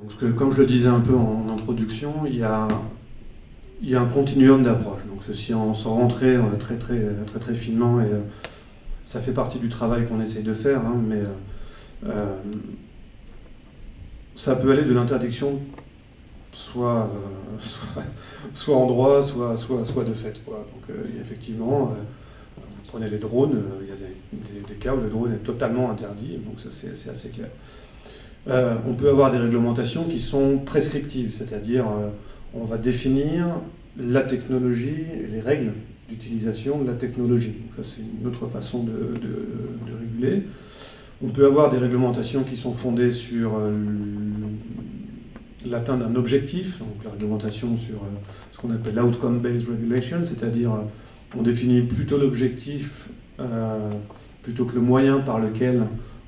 Donc, comme je le disais un peu en introduction, il y a un continuum d'approche. Donc ceci sans rentrer très finement, et ça fait partie du travail qu'on essaye de faire, hein, mais ça peut aller de l'interdiction soit en droit, soit de fait, quoi. Donc effectivement, vous prenez les drones, il y a des cas où le drone est totalement interdit, donc ça c'est assez clair. On peut avoir des réglementations qui sont prescriptives, c'est-à-dire on va définir la technologie et les règles d'utilisation de la technologie. Donc ça c'est une autre façon de réguler. On peut avoir des réglementations qui sont fondées sur l'atteinte d'un objectif, donc la réglementation sur ce qu'on appelle l'outcome-based regulation, c'est-à-dire on définit plutôt l'objectif plutôt que le moyen par lequel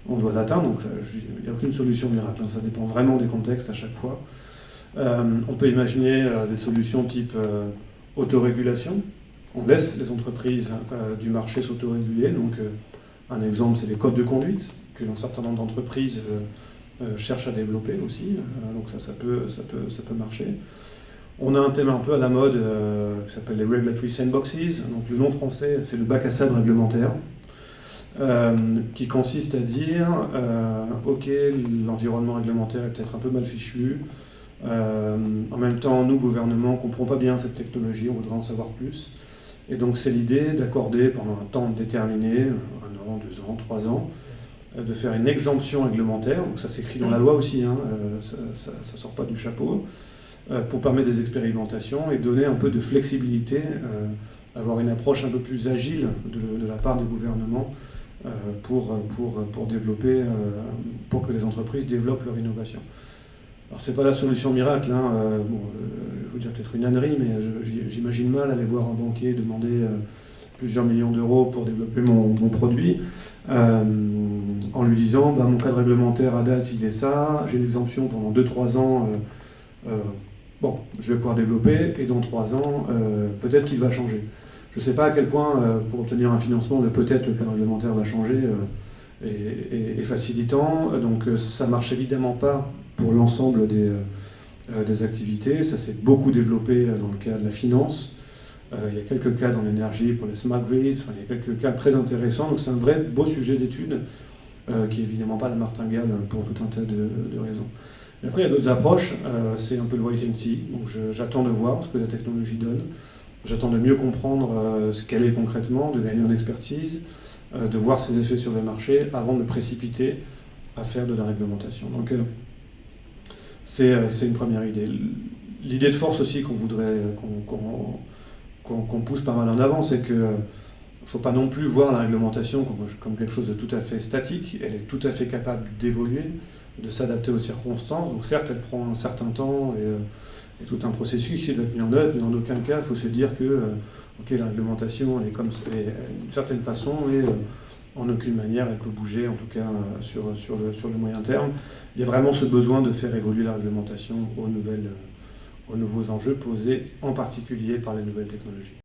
on doit l'atteindre. Donc il n'y a aucune solution miracle, hein, ça dépend vraiment des contextes à chaque fois. On peut imaginer des solutions type autorégulation. On laisse les entreprises du marché s'autoréguler. Donc un exemple, c'est les codes de conduite que un certain nombre d'entreprises cherchent à développer aussi. Donc ça peut marcher. On a un thème un peu à la mode qui s'appelle les regulatory sandboxes. Donc le nom français, c'est le bac à sable réglementaire. Qui consiste à dire ok, l'environnement réglementaire est peut-être un peu mal fichu, en même temps nous gouvernement on ne comprend pas bien cette technologie, on voudrait en savoir plus, et donc c'est l'idée d'accorder pendant un temps déterminé, 1 an, 2 ans, 3 ans, de faire une exemption réglementaire, donc ça s'écrit dans la loi aussi, hein, ça ne sort pas du chapeau, pour permettre des expérimentations et donner un peu de flexibilité, avoir une approche un peu plus agile de la part des gouvernements pour développer, pour que les entreprises développent leur innovation. Alors c'est pas la solution miracle, hein, je vais vous dire peut-être une ânerie, mais j'imagine mal aller voir un banquier demander plusieurs millions d'euros pour développer mon produit, en lui disant mon cadre réglementaire à date il est ça, j'ai l'exemption pendant 2-3 ans, bon, je vais pouvoir développer, et dans 3 ans, peut-être qu'il va changer. Je ne sais pas à quel point, pour obtenir un financement, peut-être le cadre réglementaire va changer et facilitant. Donc ça ne marche évidemment pas pour l'ensemble des activités. Ça s'est beaucoup développé dans le cas de la finance. Il y a quelques cas dans l'énergie pour les smart grids. Enfin, il y a quelques cas très intéressants. Donc c'est un vrai beau sujet d'étude qui n'est évidemment pas la martingale pour tout un tas de raisons. Et après, il y a d'autres approches. C'est un peu le wait and see. Donc j'attends de voir ce que la technologie donne. J'attends de mieux comprendre ce qu'elle est concrètement, de gagner en expertise, de voir ses effets sur le marché avant de me précipiter à faire de la réglementation. Donc c'est une première idée. L'idée de force aussi qu'on voudrait, qu'on pousse pas mal en avant, c'est qu'il ne faut pas non plus voir la réglementation comme quelque chose de tout à fait statique. Elle est tout à fait capable d'évoluer, de s'adapter aux circonstances. Donc certes, elle prend un certain temps et tout un processus qui doit être mis en œuvre, mais en aucun cas il faut se dire que la réglementation elle est comme d'une certaine façon et en aucune manière elle peut bouger, en tout cas sur le moyen terme. Il y a vraiment ce besoin de faire évoluer la réglementation aux nouveaux enjeux posés en particulier par les nouvelles technologies.